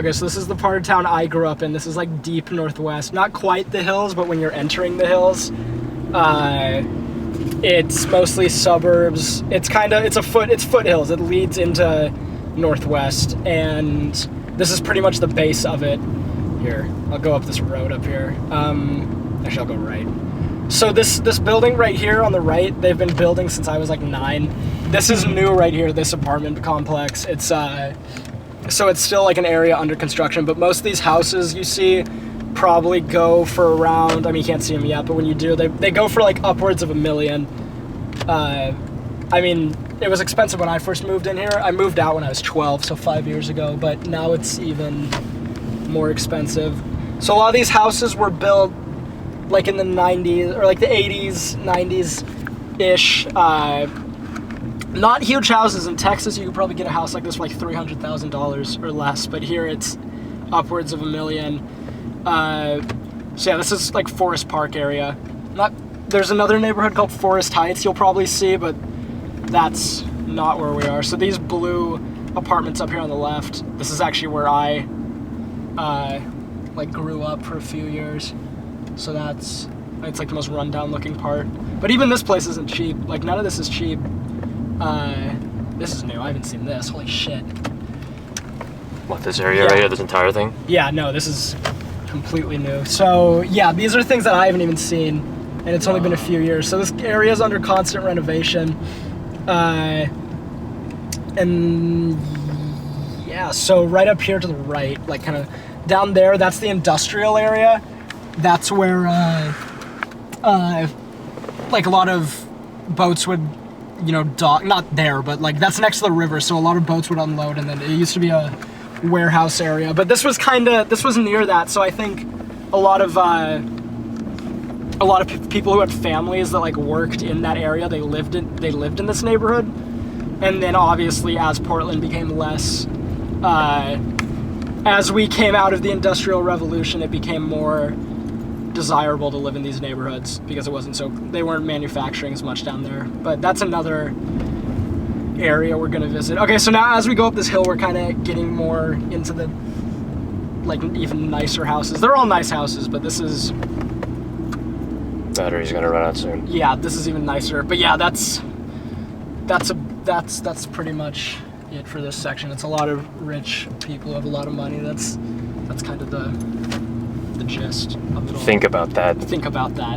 Okay, so this is the part of town I grew up in. This is like deep northwest. Not quite the hills, but when you're entering the hills, it's mostly suburbs. It's foothills. It leads into northwest, and this is pretty much the base of it. Here, I'll go up this road up here. Actually, I'll go right. So this building right here on the right, they've been building since I was like 9. This is new right here, this apartment complex. It's so it's still like an area under construction, but most of these houses you see probably go for around, I mean, you can't see them yet, but when you do, they go for like upwards of $1 million. I mean, it was expensive when I first moved in here. I moved out when I was 12, so 5 years ago, but now it's even more expensive. So a lot of these houses were built like in the 90s, or like the 80s, 90s-ish. Not huge houses. In Texas, you could probably get a house like this for like $300,000 or less, but here it's upwards of $1 million. So yeah, this is like Forest Park area. There's another neighborhood called Forest Heights you'll probably see, but that's not where we are. So these blue apartments up here on the left, this is actually where I like grew up for a few years. So it's like the most rundown looking part. But even this place isn't cheap. Like none of this is cheap. This is new. I haven't seen this. Holy shit. What, this area right here, this entire thing? Yeah, no, this is completely new. So yeah, these are things that I haven't even seen, and it's only been a few years. So this area is under constant renovation. And yeah, so right up here to the right, like kind of down there, that's the industrial area. That's where like a lot of boats would, you know, dock, not there, but like that's next to the river, so a lot of boats would unload, and then it used to be a warehouse area. But this was near that, so I think a lot of people who had families that like worked in that area, they lived in this neighborhood. And then obviously as Portland became less, as we came out of the Industrial Revolution, it became more desirable to live in these neighborhoods because they weren't manufacturing as much down there. But that's another area we're gonna visit. Okay, so now as we go up this hill, we're kind of getting more into the like even nicer houses. They're all nice houses, but this is, battery's gonna run out soon. yeah, this is even nicer. But yeah, that's pretty much it for this section. It's a lot of rich people who have a lot of money. That's kind of the gist of it all. Think about that. Think about that.